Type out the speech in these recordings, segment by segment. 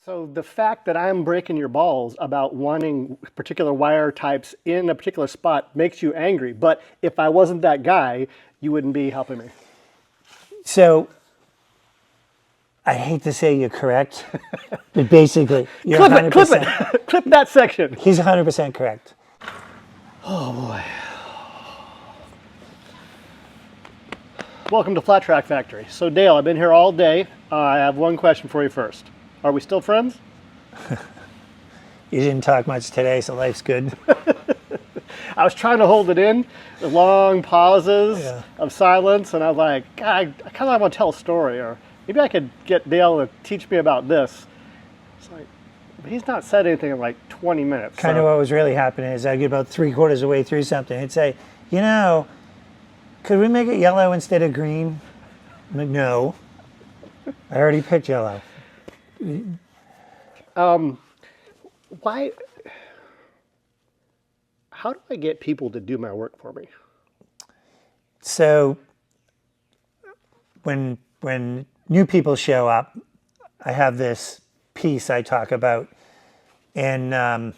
So the fact that I'm breaking your balls about wanting particular wire types in a particular spot makes you angry. But if I wasn't that guy, you wouldn't be helping me. So I hate to say you're correct, but basically you're Clip 100%. it, clip it, clip that section. He's 100% correct. Oh boy. Welcome to Flat Track Factory. So Dale, I've been here all day. I have one question for you first. Are we still friends? You didn't talk much today, so life's good. I was trying to hold it in, the long pauses of silence, and I was like, God, I kind of want to tell a story, or maybe I could get Dale to teach me about this. It's like, he's not said anything in like 20 minutes. Kind of what was really happening is I'd get about 3/4 of the way through something. He'd say, you know, could we make it yellow instead of green? I'm like, no. I already picked yellow. Why? How do I get people to do my work for me? So when new people show up, I have this piece I talk about, and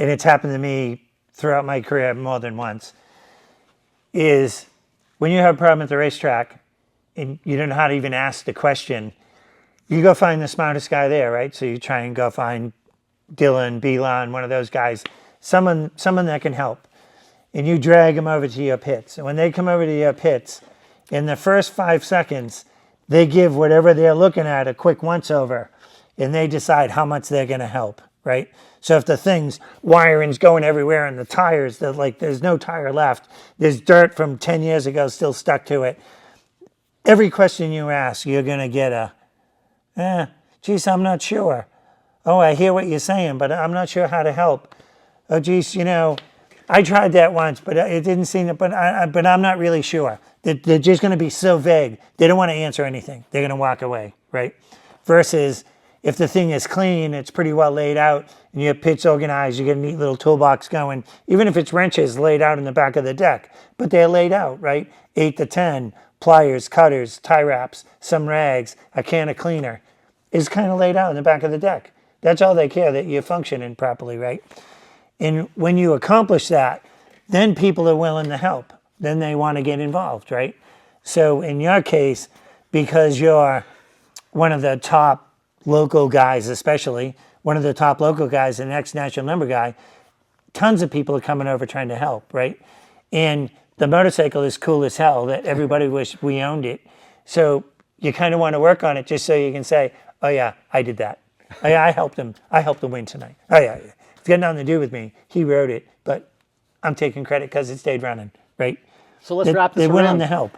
it's happened to me throughout my career more than once, is when you have a problem at the racetrack and you don't know how to even ask the question, you go find the smartest guy there, right? So you try and go find Dylan, Belon, one of those guys, someone that can help. And you drag them over to your pits. And when they come over to your pits, in the first 5 seconds, they give whatever they're looking at a quick once-over, and they decide how much they're going to help, right? So if the thing's wiring's going everywhere and the tires, there's no tire left, there's dirt from 10 years ago still stuck to it, every question you ask, you're going to get geez, I'm not sure. Oh, I hear what you're saying, but I'm not sure how to help. Oh, geez, I tried that once, but it didn't seem to, but I'm not really sure. They're just going to be so vague. They don't want to answer anything. They're going to walk away, right? Versus if the thing is clean, it's pretty well laid out, and your pit's organized, you get a neat little toolbox going, even if it's wrenches laid out in the back of the deck, but they're laid out, right? 8 to 10, pliers, cutters, tie wraps, some rags, a can of cleaner is kind of laid out in the back of the deck. That's all they care, that you're functioning properly, right? And when you accomplish that, then people are willing to help. Then they want to get involved, right? So in your case, because you're one of the top local guys, especially, one of the top local guys, the next national number guy, tons of people are coming over trying to help, right? And the motorcycle is cool as hell that everybody wished we owned it. So you kind of want to work on it just so you can say, oh yeah, I did that. Oh yeah, I helped him. I helped him win tonight. Oh yeah, it's got nothing to do with me. He wrote it, but I'm taking credit because it stayed running, right? So let's wrap this around. They're willing to help.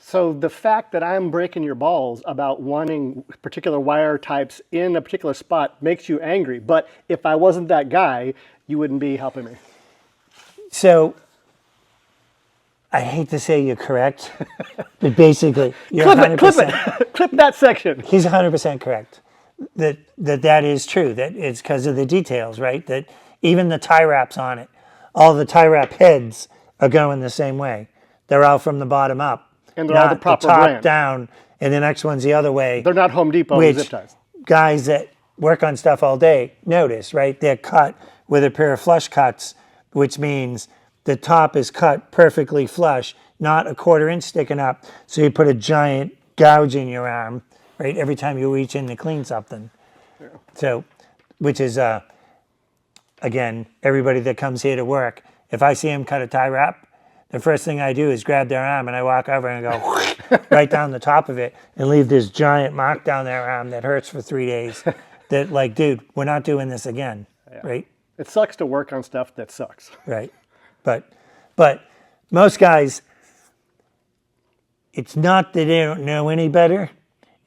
So the fact that I'm breaking your balls about wanting particular wire types in a particular spot makes you angry. But if I wasn't that guy, you wouldn't be helping me. So I hate to say you're correct, but basically you're clip 100%. it, clip it, clip that section. He's 100% correct. That is true. That it's because of the details, right? That even the tie wraps on it, all the tie wrap heads are going the same way. They're all from the bottom up. And they're all the proper top brand. Down, and the next one's the other way. They're not Home Depot zip ties. Guys that work on stuff all day notice, right? They're cut with a pair of flush cuts, which means the top is cut perfectly flush, not a 1/4 inch sticking up. So you put a giant gouge in your arm, right? Every time you reach in to clean something. Yeah. So, which is, again, everybody that comes here to work, if I see them cut a tie wrap, the first thing I do is grab their arm and I walk over and go right down the top of it and leave this giant mark down their arm that hurts for 3 days. That like, dude, we're not doing this again, right? It sucks to work on stuff that sucks. Right. But most guys, it's not that they don't know any better,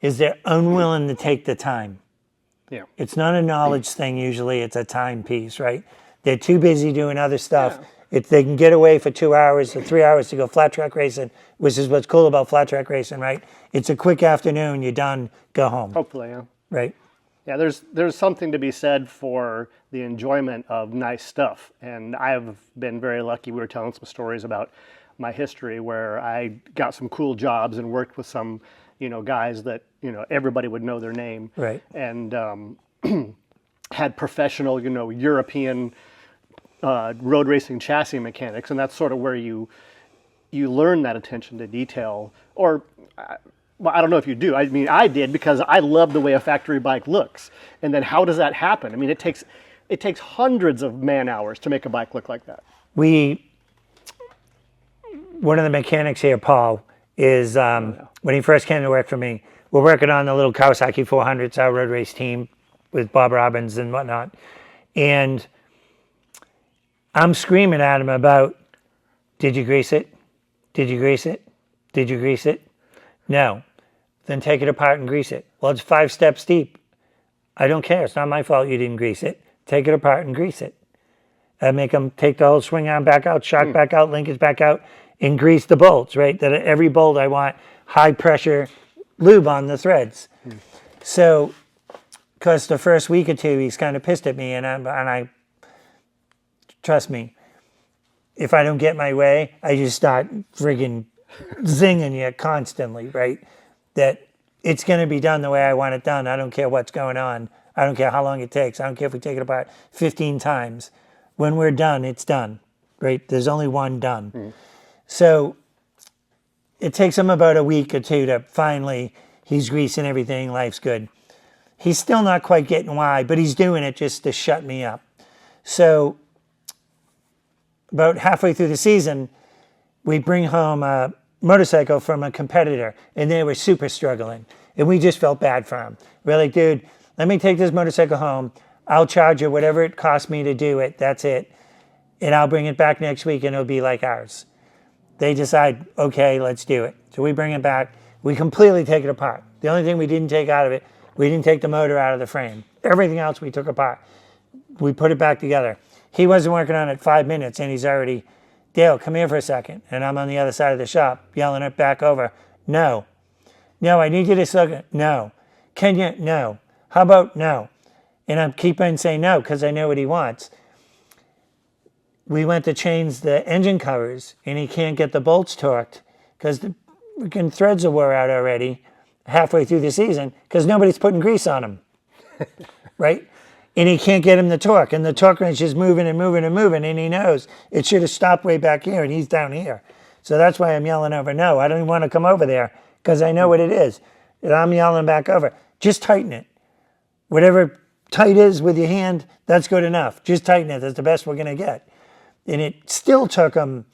is they're unwilling to take the time. Yeah. It's not a knowledge thing usually, it's a time piece, right? They're too busy doing other stuff. Yeah. If they can get away for 2 hours or 3 hours to go flat track racing, which is what's cool about flat track racing, right? It's a quick afternoon, you're done, go home. Hopefully, yeah. Right? Yeah, there's something to be said for the enjoyment of nice stuff. And I have been very lucky. We were telling some stories about my history where I got some cool jobs and worked with some, guys that, everybody would know their name. Right. And had professional, European road racing chassis mechanics, and that's sort of where you learn that attention to detail. Or, well, I don't know if you do. I mean, I did, because I love the way a factory bike looks. And then how does that happen? I mean, it takes hundreds of man hours to make a bike look like that. One of the mechanics here, Paul, is when he first came to work for me, we're working on the little Kawasaki 400s, our road race team with Bob Robbins and whatnot. And I'm screaming at him about, did you grease it? Did you grease it? Did you grease it? No. Then take it apart and grease it. Well, it's 5 steps deep. I don't care. It's not my fault you didn't grease it. Take it apart and grease it. I make them take the whole swing arm back out, shock back out, linkage back out, and grease the bolts, right? That every bolt I want high pressure lube on the threads. So, because the first week or two he's kind of pissed at me, and I trust me, if I don't get my way, I just start friggin' zinging you constantly, right? That it's going to be done the way I want it done. I don't care what's going on. I don't care how long it takes. I don't care if we take it apart 15 times. When we're done, it's done, right? There's only one done. So it takes him about a week or two to finally, he's greasing everything, life's good. He's still not quite getting why, but he's doing it just to shut me up. So about halfway through the season, we bring home a motorcycle from a competitor, and they were super struggling. And we just felt bad for them. We're like, dude, let me take this motorcycle home. I'll charge you whatever it costs me to do it. That's it. And I'll bring it back next week, and it'll be like ours. They decide, okay, let's do it. So we bring it back. We completely take it apart. The only thing we didn't take out of it, we didn't take the motor out of the frame. Everything else we took apart. We put it back together. He wasn't working on it 5 minutes, and he's already, Dale, come here for a second. And I'm on the other side of the shop, yelling it back over. No. No, I need you to suck it. No. Can you? No. How about no? And I'm keeping saying no, because I know what he wants. We went to change the engine covers, and he can't get the bolts torqued because the freaking threads are wore out already halfway through the season because nobody's putting grease on them, right? And he can't get him the torque, and the torque wrench is moving and moving and moving, and he knows it should have stopped way back here, and he's down here. So that's why I'm yelling over, no, I don't even want to come over there because I know what it is. And I'm yelling back over, just tighten it. Whatever tight is with your hand, that's good enough. Just tighten it. That's the best we're going to get. And it still took him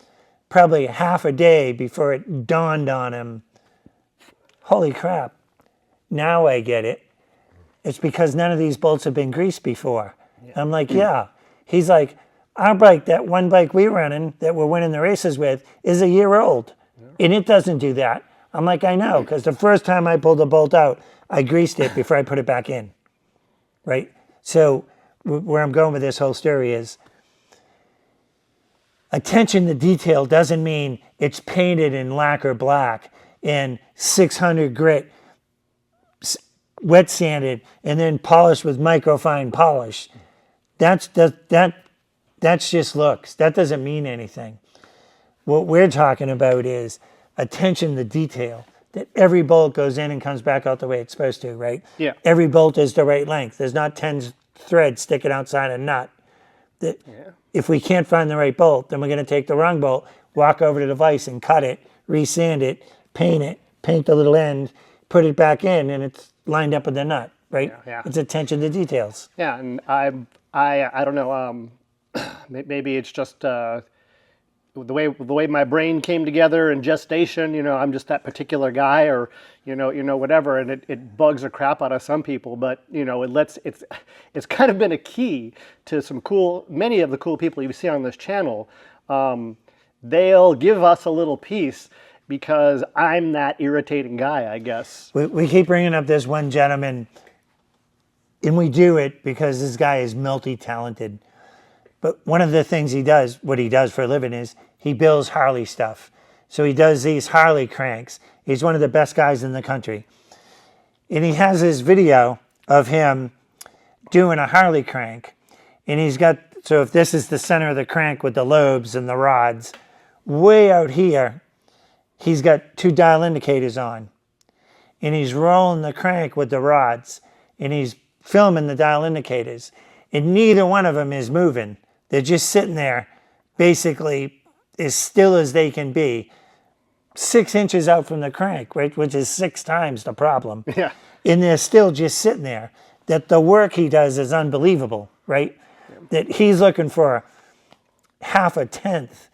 probably half a day before it dawned on him, holy crap, now I get it. It's because none of these bolts have been greased before. Yeah. I'm like, yeah. He's like, our bike, that one bike we're running that we're winning the races with, is a year old. Yeah. And it doesn't do that. I'm like, I know, because the first time I pulled the bolt out, I greased it before I put it back in. Right? So where I'm going with this whole story is, attention to detail doesn't mean it's painted in lacquer black and 600 grit, wet sanded, and then polished with microfine polish. That's just looks. That doesn't mean anything. What we're talking about is attention to detail. That every bolt goes in and comes back out the way it's supposed to, right? Yeah. Every bolt is the right length. There's not 10 threads sticking outside a nut. If we can't find the right bolt, then we're going to take the wrong bolt, walk over to the vise and cut it, resand it, paint the little end, put it back in, and it's lined up with the nut, right? Yeah. It's attention to details. Yeah, and I don't know. Maybe it's just the way my brain came together in gestation. I'm just that particular guy, or whatever, and it bugs the crap out of some people. But it's kind of been a key to many of the cool people you see on this channel. They'll give us a little piece because I'm that irritating guy, I guess. We keep bringing up this one gentleman, and we do it because this guy is multi-talented. But one of the things what he does for a living is he builds Harley stuff. So he does these Harley cranks. He's one of the best guys in the country. And he has this video of him doing a Harley crank. And so if this is the center of the crank with the lobes and the rods, way out here, he's got 2 dial indicators on. And he's rolling the crank with the rods. And he's filming the dial indicators, and neither one of them is moving. They're just sitting there, basically as still as they can be, 6 inches out from the crank, right, which is 6 times the problem. Yeah. And they're still just sitting there. That the work he does is unbelievable, right? Yeah. That he's looking for half a tenth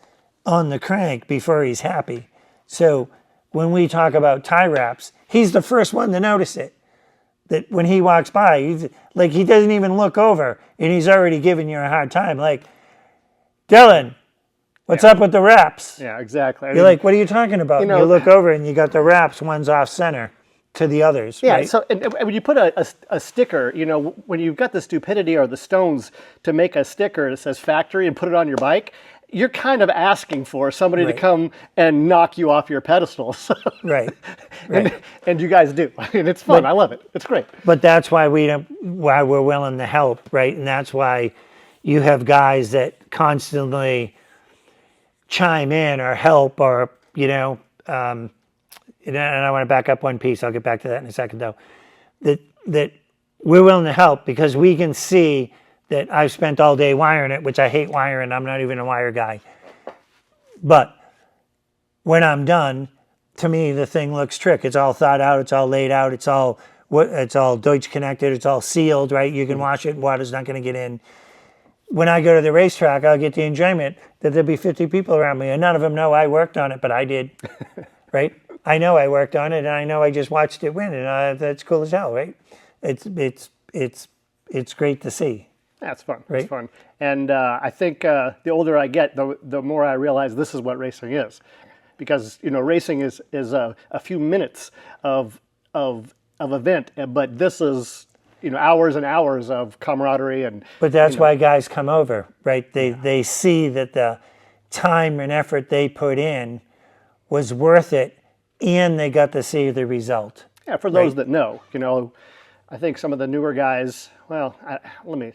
on the crank before he's happy. So when we talk about tie wraps, he's the first one to notice it. That when he walks by, he doesn't even look over, and he's already giving you a hard time. Like, Dylan, what's up with the wraps? Yeah, exactly. You're like, what are you talking about? You look over, and you got the wraps, one's off center to the others. Yeah, right? so and when you put a sticker, when you've got the stupidity or the stones to make a sticker that says factory and put it on your bike, you're kind of asking for somebody to come and knock you off your pedestal. Right. And you guys do. And it's fun. I love it. It's great. But that's why we're willing to help, right? And that's why you have guys that constantly chime in or help or, and I want to back up one piece. I'll get back to that in a second, though. That we're willing to help because we can see that I've spent all day wiring it, which I hate wiring. I'm not even a wire guy. But when I'm done, to me, the thing looks trick. It's all thought out. It's all laid out. It's all Deutsch connected. It's all sealed, right? You can wash it. Water's not going to get in. When I go to the racetrack, I'll get the enjoyment that there'll be 50 people around me, and none of them know I worked on it, but I did, right? I know I worked on it, and I know I just watched it win, and that's cool as hell, right? It's great to see. That's fun. Right? It's fun. And I think the older I get, the more I realize this is what racing is. Because, racing is a few minutes of event, but this is, hours and hours of camaraderie. But that's why guys come over, right? They see that the time and effort they put in was worth it, and they got to see the result. Yeah, for those that know. I think some of the newer guys, well, I think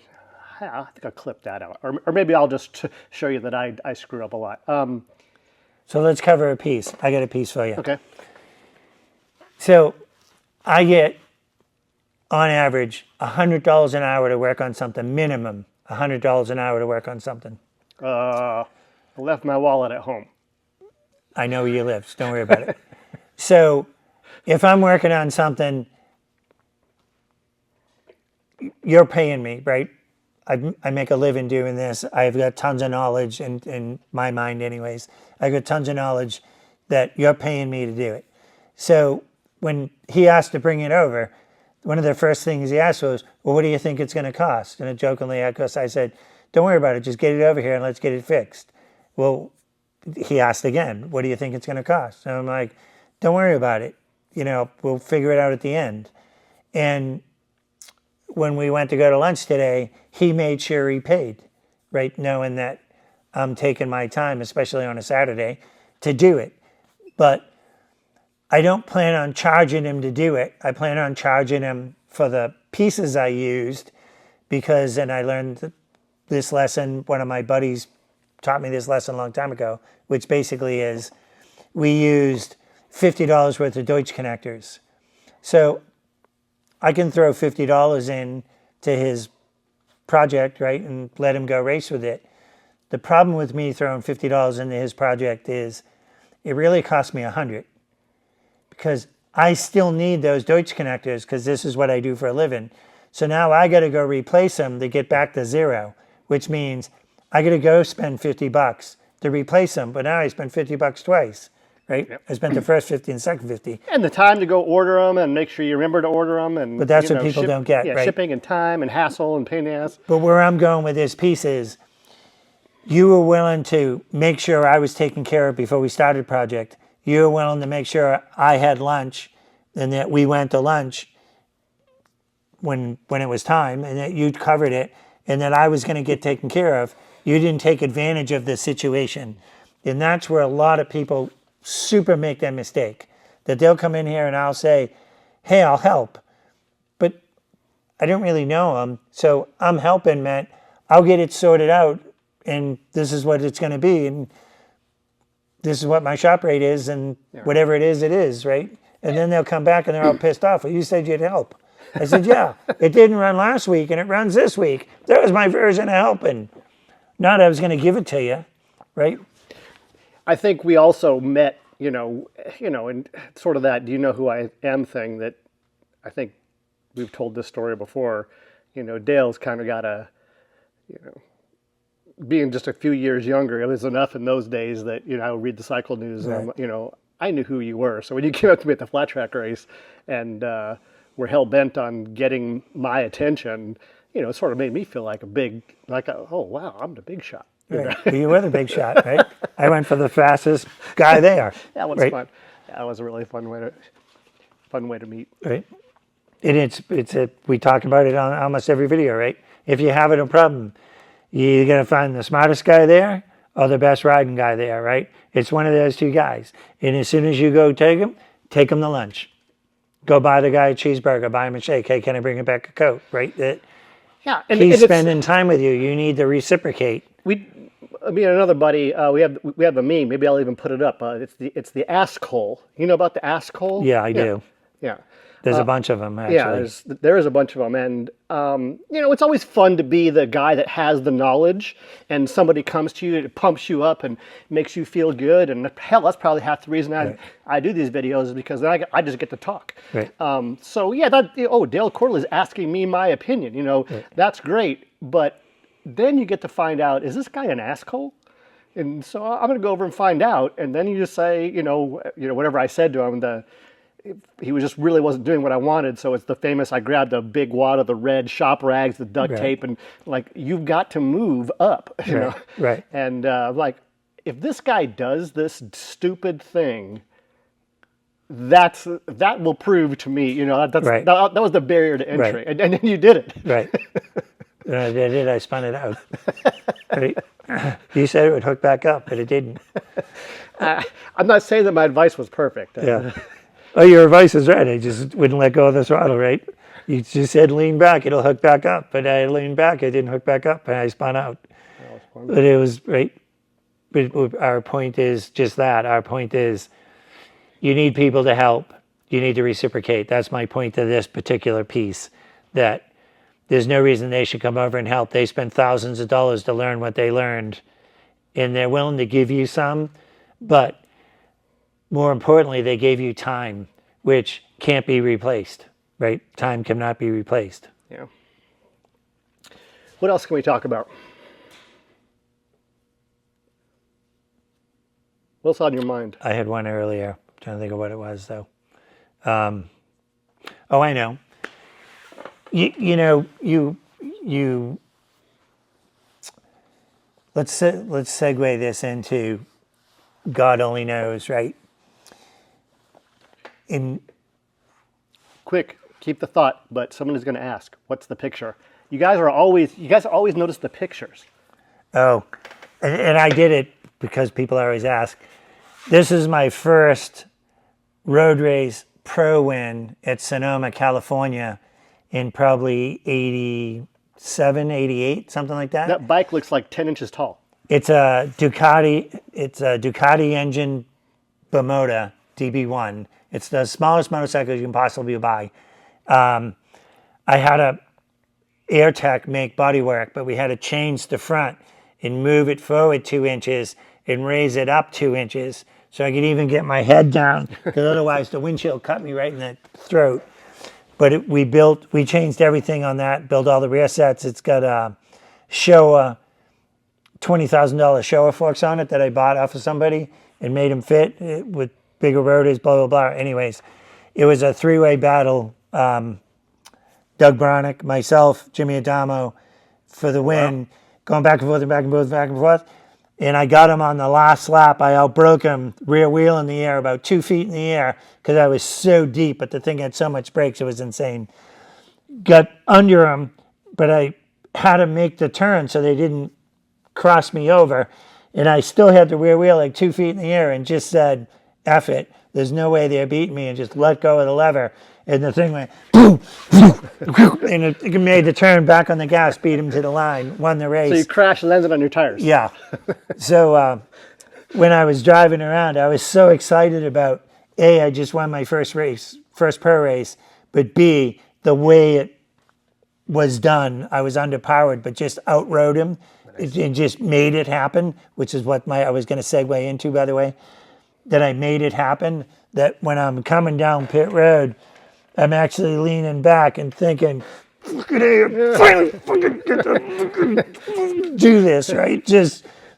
I'll clip that out. Or maybe I'll just show you that I screw up a lot. So let's cover a piece. I got a piece for you. Okay. So I get, on average, $100 an hour to work on something, minimum $100 an hour to work on something. I left my wallet at home. I know where you live, so don't worry about it. So if I'm working on something, you're paying me, right? I make a living doing this. I've got tons of knowledge in my mind anyways. I've got tons of knowledge that you're paying me to do it. So when he asked to bring it over, one of the first things he asked was, well, what do you think it's going to cost? And jokingly, of course, I said, don't worry about it. Just get it over here and let's get it fixed. Well, he asked again, what do you think it's going to cost? And I'm like, don't worry about it. We'll figure it out at the end. And when we went to go to lunch today, he made sure he paid, right? Knowing that I'm taking my time, especially on a Saturday, to do it. But I don't plan on charging him to do it. I plan on charging him for the pieces I used because, and I learned this lesson, one of my buddies taught me this lesson a long time ago, which basically is we used $50 worth of Deutsch connectors. So I can throw $50 in to his project, right, and let him go race with it. The problem with me throwing $50 into his project is it really cost me $100 because I still need those Deutsch connectors because this is what I do for a living. So now I got to go replace them to get back to zero, which means I got to go spend $50 to replace them. But now I spent $50 twice. Right? Yep. I spent the first 50 and second 50. And the time to go order them and make sure you remember to order them. But that's what people don't get, right? Shipping and time and hassle and pain in the ass. But where I'm going with this piece is you were willing to make sure I was taken care of before we started the project. You were willing to make sure I had lunch and that we went to lunch when it was time and that you covered it and that I was going to get taken care of. You didn't take advantage of the situation. And that's where a lot of people super make that mistake, that they'll come in here and I'll say, hey, I'll help. But I don't really know them. So I'm helping, Matt. I'll get it sorted out and this is what it's going to be. And this is what my shop rate is. And whatever it is, right? And then they'll come back and they're all pissed off. Well, you said you'd help. I said, yeah, it didn't run last week and it runs this week. That was my version of helping. Not I was going to give it to you, right? I think we also met, and sort of that, do you know who I am thing that I think we've told this story before. Dale's kind of got being just a few years younger, it was enough in those days that, I would read the cycle news and, I knew who you were. So when you came up to me at the flat track race and were hell bent on getting my attention, it sort of made me feel like oh, wow, I'm the big shot. Right. Well, you were the big shot, right? I went for the fastest guy there. That was fun. That was a really fun way to meet. Right. And we talk about it on almost every video, right? If you have a problem, you're going to find the smartest guy there or the best riding guy there, right? It's one of those two guys. And as soon as you go take him to lunch. Go buy the guy a cheeseburger, buy him a shake. Hey, can I bring him back a Coke, right? He's spending time with you. You need to reciprocate. Another buddy, we have a meme. Maybe I'll even put it up. It's the Askhole. You know about the Askhole? Yeah, I do. Yeah. There's a bunch of them, actually. Yeah, there is a bunch of them. And, it's always fun to be the guy that has the knowledge and somebody comes to you and pumps you up and makes you feel good. And hell, that's probably half the reason I do these videos is because then I just get to talk. Right. Dale Quarterley is asking me my opinion. That's great. But then you get to find out, is this guy an asshole? And so I'm going to go over and find out. And then you just say, whatever I said to him, he just really wasn't doing what I wanted. So it's the famous, I grabbed a big wad of the red shop rags, the duct tape, and you've got to move up, you know? Right. And if this guy does this stupid thing, that will prove to me, that was the barrier to entry. Right. And then you did it. Right. And I did it, I spun it out. Right. You said it would hook back up, but it didn't. I'm not saying that my advice was perfect. Yeah. Oh, your advice is right. I just wouldn't let go of the throttle, right? You just said lean back, it'll hook back up. But I leaned back, it didn't hook back up, and I spun out. But it was, right? But our point is just that. Our point is you need people to help. You need to reciprocate. That's my point to this particular piece, that there's no reason they should come over and help. They spent thousands of dollars to learn what they learned, and they're willing to give you some, but more importantly, they gave you time, which can't be replaced, right? Time cannot be replaced. Yeah. What else can we talk about? What's on your mind? I had one earlier. I'm trying to think of what it was, though. I know. Let's segue this into God only knows, right? Quick, keep the thought, but someone is going to ask, what's the picture? You guys always notice the pictures. Oh, and I did it because people always ask. This is my first road race pro win at Sonoma, California in probably 87, 88, something like that. That bike looks like 10 inches tall. It's a Ducati. It's a Ducati engine Bimota DB1. It's the smallest motorcycle you can possibly buy. I had a AirTech make bodywork, but we had to change the front and move it forward 2 inches and raise it up 2 inches so I could even get my head down, because otherwise the windshield cut me right in the throat. But we changed everything on that, built all the rear sets. It's got a Showa, $20,000 Showa forks on it that I bought off of somebody and made them fit with bigger rotors, blah, blah, blah. Anyways, it was a three-way battle. Doug Bronick, myself, Jimmy Adamo for the win, going back and forth and back and forth, back and forth. And I got him on the last lap. I outbroke him, rear wheel in the air, about 2 feet in the air, because I was so deep, but the thing had so much brakes, it was insane. Got under him, but I had to make the turn so they didn't cross me over. And I still had the rear wheel like 2 feet in the air and just said, F it. There's no way they're beating me, and just let go of the lever. And the thing went, boom, and it made the turn back on the gas, beat him to the line, won the race. So you crashed and landed on your tires. Yeah. So when I was driving around, I was so excited about, A, I just won my first pro race, but B, the way it was done, I was underpowered, but just outrode him. It just made it happen, which is what I was going to segue into, by the way, that I made it happen, that when I'm coming down pit road, I'm actually leaning back and thinking, fucking A, finally fucking get to do this, right?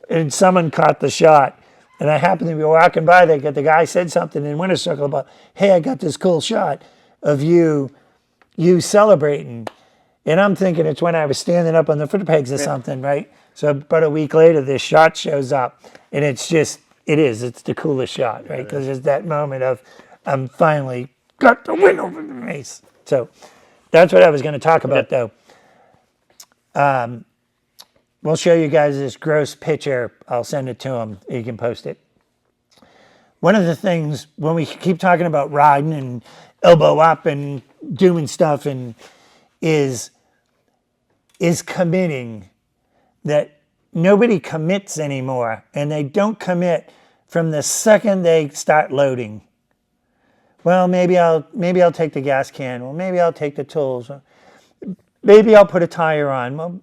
And someone caught the shot. And I happened to be walking by there, the guy said something in Winter Circle about, hey, I got this cool shot of you celebrating. And I'm thinking it's when I was standing up on the foot pegs or something, right? So about a week later, this shot shows up, and it's the coolest shot, right? Because it's that moment of, I'm finally got the win over the race. So that's what I was going to talk about, though. We'll show you guys this gross picture. I'll send it to him. You can post it. One of the things, when we keep talking about riding and elbow up and doing stuff, and is committing, that nobody commits anymore, and they don't commit from the second they start loading. Well, maybe I'll take the gas can. Well, maybe I'll take the tools. Maybe I'll put a tire on. Well,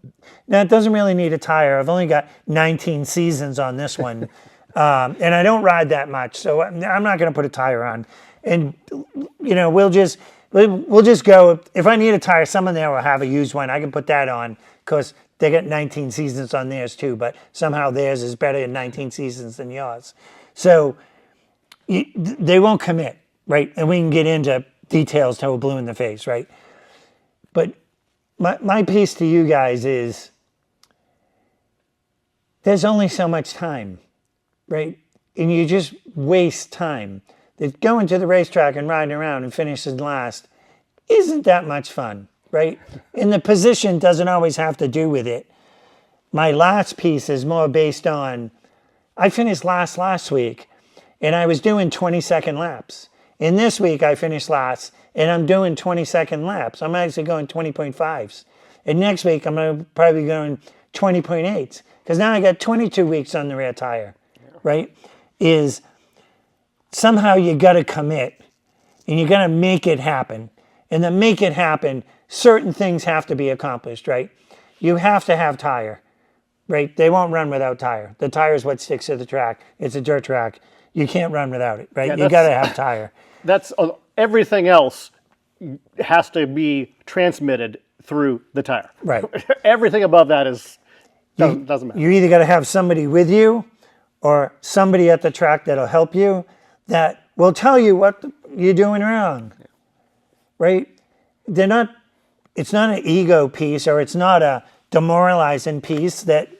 now it doesn't really need a tire. I've only got 19 seasons on this one, and I don't ride that much, so I'm not going to put a tire on. And we'll just go. If I need a tire, someone there will have a used one. I can put that on because they got 19 seasons on theirs too. But somehow theirs is better in 19 seasons than yours. So they won't commit, right? And we can get into details till we're blue in the face, right? But my piece to you guys is there's only so much time, right? And you just waste time. That going to the racetrack and riding around and finishing last isn't that much fun, right? And the position doesn't always have to do with it. My last piece is more based on, I finished last week, and I was doing 20-second laps. And this week I finished last, and I'm doing 20-second laps. I'm actually going 20.5s. And next week I'm probably going 20.8s, because now I got 22 weeks on the rear tire, right? Somehow you got to commit, and you got to make it happen. And to make it happen, certain things have to be accomplished, right? You have to have tire, right? They won't run without tire. The tire is what sticks to the track. It's a dirt track. You can't run without it, right? You got to have tire. That's everything else has to be transmitted through the tire. Right. Everything above that doesn't matter. You either got to have somebody with you or somebody at the track that'll help you that will tell you what you're doing wrong, right? It's not an ego piece, or it's not a demoralizing piece that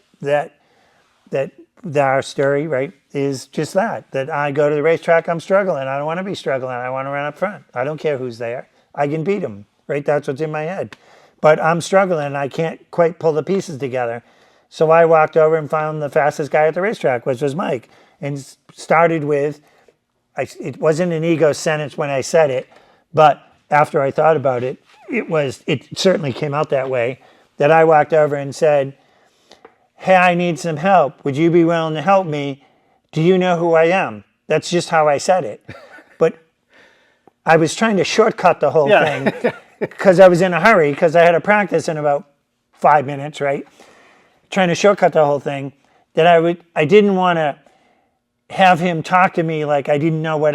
our story, right, is just that I go to the racetrack, I'm struggling. I don't want to be struggling. I want to run up front. I don't care who's there. I can beat them, right? That's what's in my head. But I'm struggling and I can't quite pull the pieces together. So I walked over and found the fastest guy at the racetrack, which was Mike, and started with, it wasn't an ego sentence when I said it, but after I thought about it, it certainly came out that way, that I walked over and said, hey, I need some help. Would you be willing to help me? Do you know who I am? That's just how I said it. But I was trying to shortcut the whole thing because I was in a hurry, because I had a practice in about 5 minutes, right? Trying to shortcut the whole thing, that I didn't want to have him talk to me like I didn't know what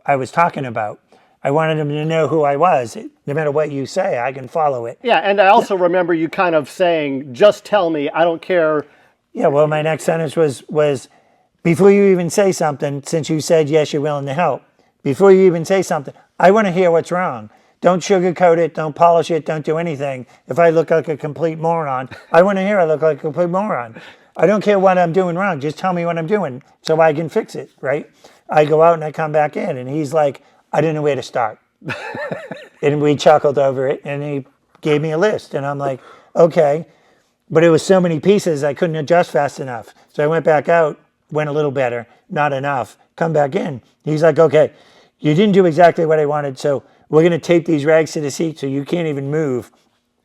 I was talking about. I wanted him to know who I was. No matter what you say, I can follow it. Yeah, and I also remember you kind of saying, just tell me, I don't care. Yeah, well, my next sentence was before you even say something, since you said, yes, you're willing to help, before you even say something, I want to hear what's wrong. Don't sugarcoat it, don't polish it, don't do anything. If I look like a complete moron, I want to hear I look like a complete moron. I don't care what I'm doing wrong, just tell me what I'm doing so I can fix it, right? I go out and I come back in, and he's like, I didn't know where to start. And we chuckled over it, and he gave me a list, and I'm like, okay. But it was so many pieces, I couldn't adjust fast enough. So I went back out, went a little better, not enough, come back in. He's like, okay, you didn't do exactly what I wanted, so we're going to tape these rags to the seat so you can't even move.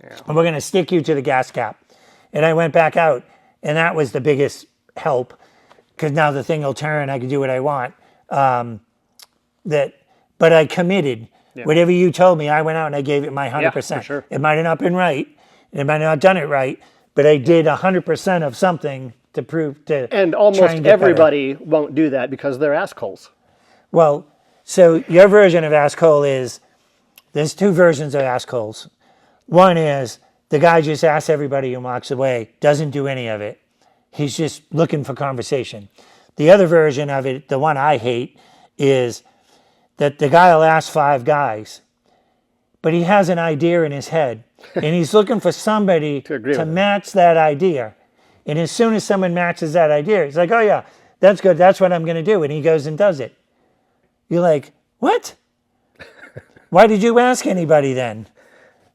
Yeah. And we're going to stick you to the gas cap. And I went back out, and that was the biggest help, because now the thing will turn, I can do what I want. But I committed. Yeah. Whatever you told me, I went out and I gave it my 100%. Yeah, for sure. It might have not been right. It might have not done it right, but I did 100% of something to prove to. And try almost and get better. everybody won't do that because they're assholes. Well, so your version of Askhole is, there's two versions of Askholes. One is the guy just asks everybody and walks away, doesn't do any of it. He's just looking for conversation. The other version of it, the one I hate, is that the guy will ask 5 guys, but he has an idea in his head, and he's looking for somebody to match that idea. And as soon as someone matches that idea, he's like, oh yeah, that's good, that's what I'm going to do. And he goes and does it. You're like, what? Why did you ask anybody then?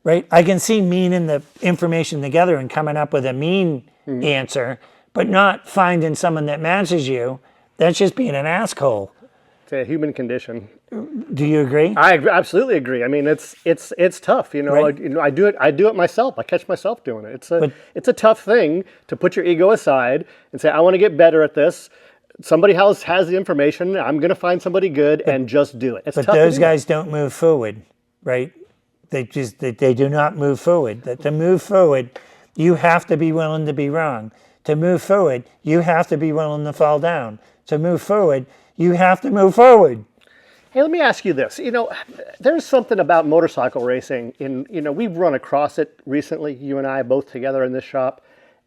Right? I can see meaning the information together and coming up with a mean answer, but not finding someone that matches you. That's just being an asshole. It's a human condition. Do you agree? I absolutely agree. I mean, it's tough. You know, Right. I do it myself. I catch myself doing it. It's a tough thing to put your ego aside and say, I want to get better at this. Somebody else has the information. I'm going to find somebody good and just do it. It's But tough those to do. guys don't move forward, right? They do not move forward. To move forward, you have to be willing to be wrong. To move forward, you have to be willing to fall down. To move forward, you have to move forward. Hey, let me ask you this. You know, there's something about motorcycle racing. We've run across it recently, you and I both together in this shop.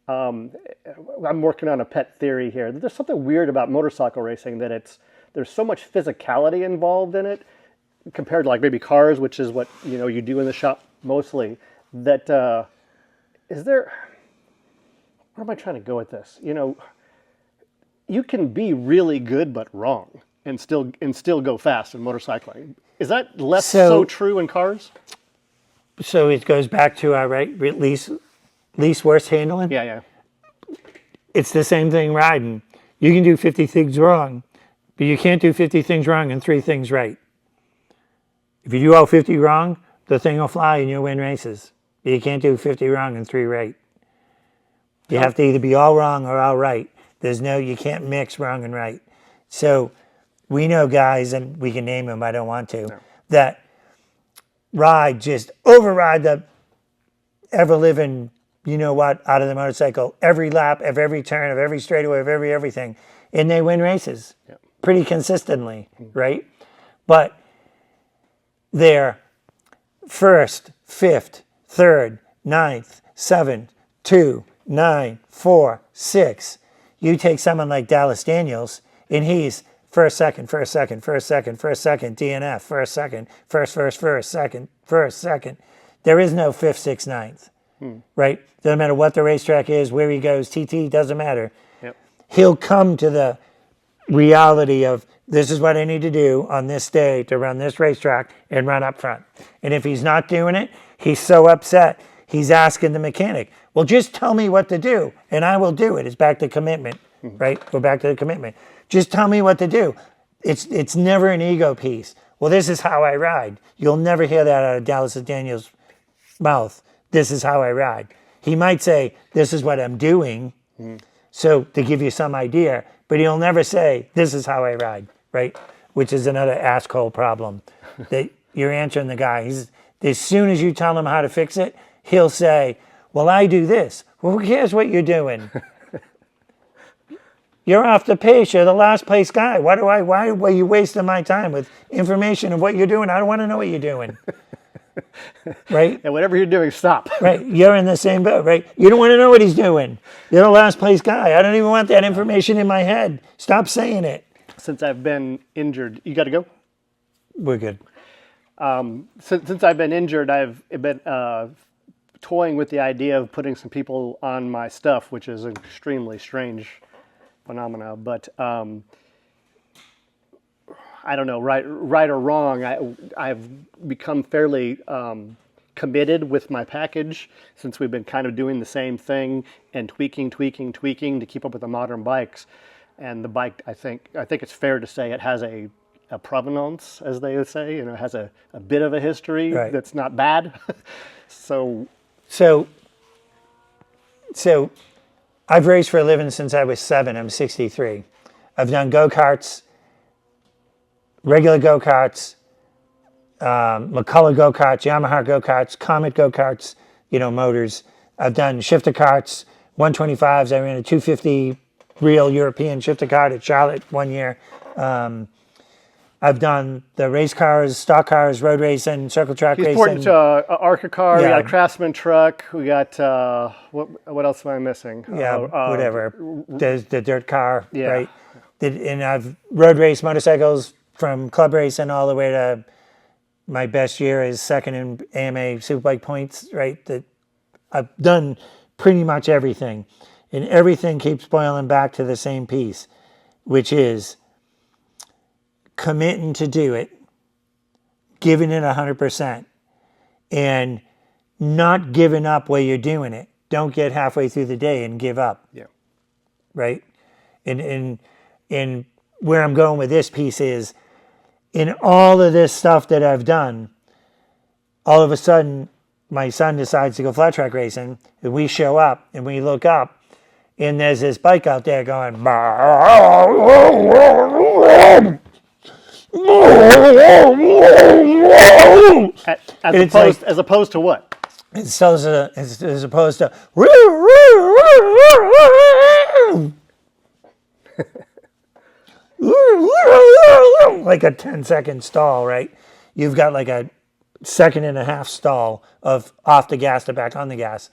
I'm working on a pet theory here. There's something weird about motorcycle racing that there's so much physicality involved in it compared to like maybe cars, which is what you do in the shop mostly. That is there. Where am I trying to go with this? You can be really good but wrong and still go fast in motorcycling. Is that less so true in cars? So it goes back to our least worst handling. Yeah. It's the same thing riding. You can do 50 things wrong, but you can't do 50 things wrong and 3 things right. If you do all 50 wrong, the thing will fly and you'll win races. But you can't do 50 wrong and 3 right. You have to either be all wrong or all right. You can't mix wrong and right. So we know guys, and we can name them, I don't want to, that just override the ever-living, out of the motorcycle, every lap of every turn of every straightaway of everything, and they win races pretty consistently, right? But they're 1st, 5th, 3rd, 9th, 7th, 2, 9, 4, 6. You take someone like Dallas Daniels, and he's 1st, 2nd, 1st, 2nd, 1st, 2nd, 1st, 2nd, DNF, 1st, 2nd, 1st, 2nd, 1st, 2nd. There is no 5th, 6th, 9th, right? Doesn't matter what the racetrack is, where he goes, TT, doesn't matter. Yep. He'll come to the reality of, this is what I need to do on this day to run this racetrack and run up front. And if he's not doing it, he's so upset, he's asking the mechanic, well, just tell me what to do, and I will do it. It's back to commitment, right? We're back to the commitment. Just tell me what to do. It's never an ego piece. Well, this is how I ride. You'll never hear that out of Dallas Daniels' mouth. This is how I ride. He might say, this is what I'm doing, so to give you some idea, but he'll never say, this is how I ride, right? Which is another asshole problem. That you're answering the guy. As soon as you tell him how to fix it, he'll say, well, I do this. Well, who cares what you're doing? You're off the pace. You're the last place guy. Why are you wasting my time with information of what you're doing? I don't want to know what you're doing. Right? And whatever you're doing, stop. Right. You're in the same boat, right? You don't want to know what he's doing. You're the last place guy. I don't even want that information in my head. Stop saying it. Since I've been injured, you got to go? We're good. Since I've been injured, I've been toying with the idea of putting some people on my stuff, which is an extremely strange phenomena. But I don't know, right or wrong, I've become fairly committed with my package since we've been kind of doing the same thing and tweaking to keep up with the modern bikes. And the bike, I think it's fair to say it has a provenance, as they would say, it has a bit of a history that's not bad. So I've raced for a living since I was 7. I'm 63. I've done go-karts, regular go-karts, McCullough go-karts, Yamaha go-karts, Comet go-karts, motors. I've done shifter karts, 125s. I ran a 250 real European shifter kart at Charlotte one year. I've done the race cars, stock cars, road racing, circle track He's racing. important to ARCA car. Yeah. We got a Craftsman truck. We got what else am I missing? Whatever. There's the dirt car, Yeah. right? And I've road raced motorcycles from club racing all the way to my best year is second in AMA Superbike points, right? That I've done pretty much everything. And everything keeps boiling back to the same piece, which is committing to do it, giving it 100%, and not giving up while you're doing it. Don't get halfway through the day and give up. Yeah. Right? And where I'm going with this piece is, in all of this stuff that I've done, all of a sudden, my son decides to go flat track racing, and we show up, and we look up, and there's this bike out there going, as opposed to what? As opposed to like a 10-second stall, right? You've got like a 1.5-second stall of off the gas to back on the gas.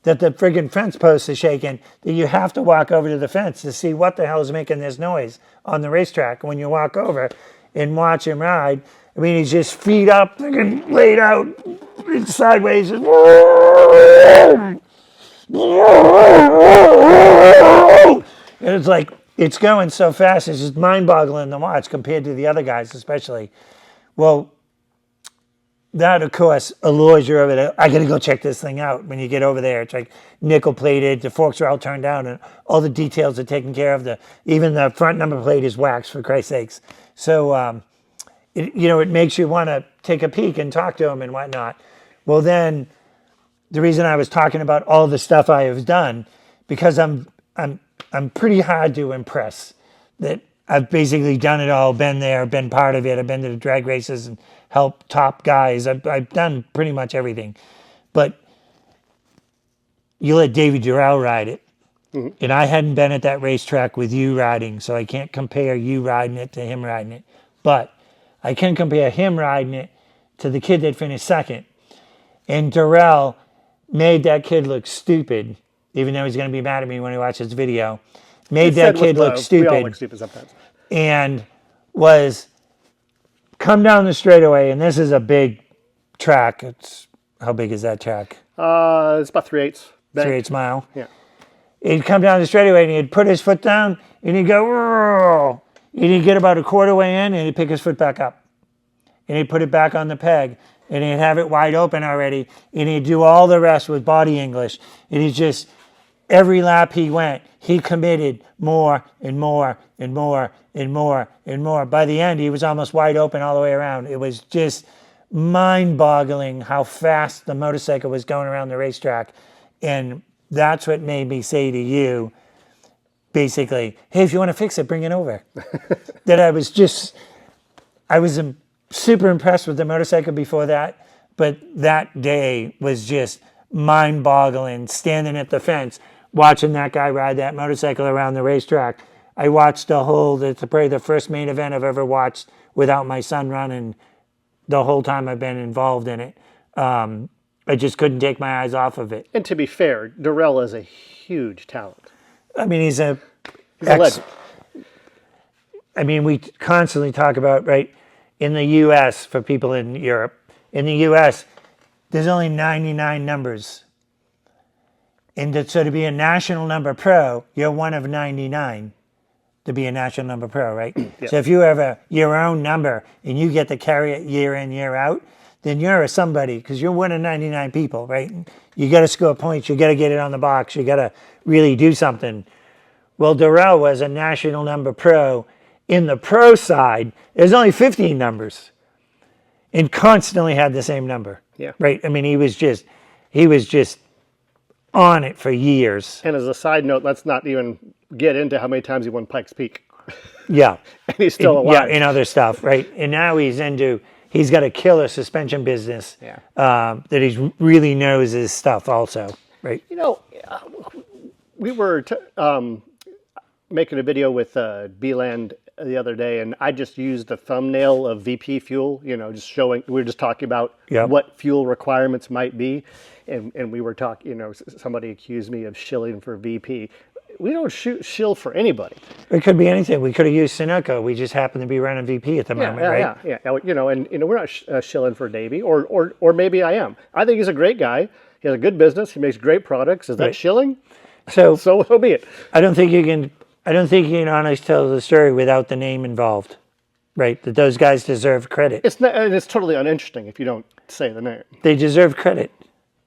That the friggin' fence post is shaking, that you have to walk over to the fence to see what the hell is making this noise on the racetrack. When you walk over and watch him ride, I mean, he's just feet up, friggin' laid out, sideways, and it's like, it's going so fast, it's just mind-boggling to watch compared to the other guys, especially. Well, that, of course, allures you over there. I got to go check this thing out. When you get over there, it's like nickel-plated. The forks are all turned down, and all the details are taken care of. Even the front number plate is waxed, for Christ's sakes. So, it makes you want to take a peek and talk to them and whatnot. Well, then, the reason I was talking about all the stuff I have done, because I'm pretty hard to impress. That I've basically done it all, been there, been part of it. I've been to the drag races and helped top guys. I've done pretty much everything. But you let Davey Durrell ride it. Mm-hmm. And I hadn't been at that racetrack with you riding, so I can't compare you riding it to him riding it. But I can compare him riding it to the kid that finished second. And Durrell made that kid look stupid, even though he's going to be mad at me when he watches the video. Made that kid look stupid. We all look stupid sometimes. And was come down the straightaway, and this is a big track. How big is that track? It's about 3/8. 3/8 mile. Yeah. He'd come down the straightaway, and he'd put his foot down, and he'd go, "Whoa," and he'd get about a quarter way in, and he'd pick his foot back up. And he'd put it back on the peg, and he'd have it wide open already, and he'd do all the rest with body English. And he'd just, every lap he went, he committed more and more and more and more and more. By the end, he was almost wide open all the way around. It was just mind-boggling how fast the motorcycle was going around the racetrack. And that's what made me say to you, basically, hey, if you want to fix it, bring it over. That I was super impressed with the motorcycle before that, but that day was just mind-boggling, standing at the fence, watching that guy ride that motorcycle around the racetrack. I watched it's probably the first main event I've ever watched without my son running the whole time I've been involved in it. I just couldn't take my eyes off of it. And to be fair, Durrell is a huge talent. I mean, he's a legend. I mean, we constantly talk about, right, in the U.S., for people in Europe, in the U.S., there's only 99 numbers. And so to be a national number pro, you're one of 99 to be a national number pro, right? Yep. So if you have your own number and you get to carry it year in, year out, then you're a somebody, because you're one of 99 people, right? You got to score points. You got to get it on the box. You got to really do something. Well, Durrell was a national number pro. In the pro side, there's only 15 numbers, and constantly had the same number. Yeah. Right. I mean, he was just on it for years. And as a side note, let's not even get into how many times he won Pikes Peak. Yeah. And he's still alive. Yeah, and other stuff, right? And now he's into he's got a killer suspension business. Yeah. That he really knows his stuff also, right? You know, we were making a video with Beeland the other day, and I just used the thumbnail of VP fuel, you know, just showing, we were just talking about what fuel requirements might be. And we were talking, you know, somebody accused me of shilling for VP. We don't shill for anybody. It could be anything. We could have used Sunoco. We just happen to be running VP at the moment, right? Yeah. You know, and you know, we're not shilling for Davey, or maybe I am. I think he's a great guy. He has a good business. He makes great products. Is that shilling? So be it. I don't think you can honestly tell the story without the name involved, right? That those guys deserve credit. It's not, and it's totally uninteresting if you don't say the name. They deserve credit.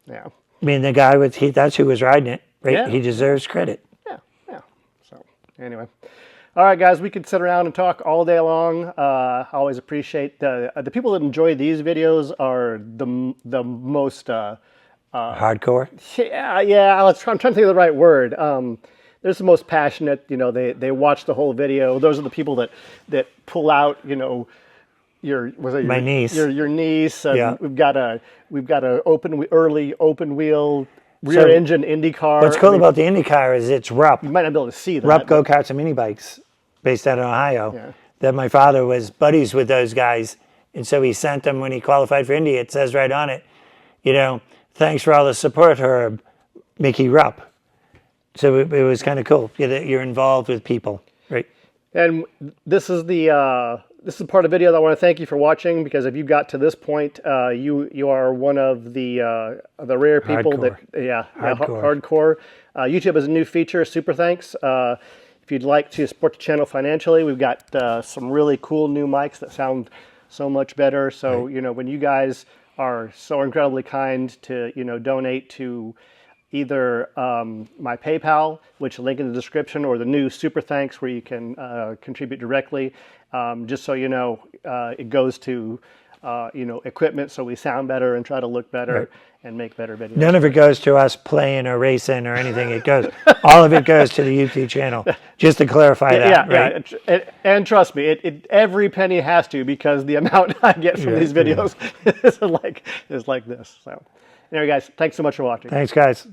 Yeah. I mean, the guy that's who was riding it, right? Yeah. He deserves credit. Yeah. So anyway, all right, guys, we could sit around and talk all day long. I always appreciate the people that enjoy these videos are the most Hardcore. Yeah. I'm trying to think of the right word. They're the most passionate. You know, they watch the whole video. Those are the people that pull out. You know, my niece. Your niece. Yeah. We've got a early open wheel rear engine Indy car. What's cool about the Indy car is it's Rupp. You might not be able to see that. Rupp go-karts and mini bikes, based out of Ohio. Yeah. That my father was buddies with those guys, and so he sent them when he qualified for Indy. It says right on it, you know, thanks for all the support, Herb, Mickey Rupp. So it was kind of cool. You're involved with people, right? And this is this is part of the video that I want to thank you for watching, because if you got to this point, you are one of the rare people hardcore. YouTube has a new feature, super thanks. If you'd like to support the channel financially, we've got some really cool new mics that sound so much better. So you know, when you guys are so incredibly kind to donate to either my PayPal, which link in the description, or the new Super Thanks where you can contribute directly. Just so you know, it goes to equipment so we sound better and try to look better and make better videos. None of it goes to us playing or racing or anything. It goes, all of it goes to the YouTube channel. Just to clarify that, right? Yeah. And trust me, every penny has to, because the amount I get from these videos is like this. So anyway, guys, thanks so much for watching. Thanks, guys.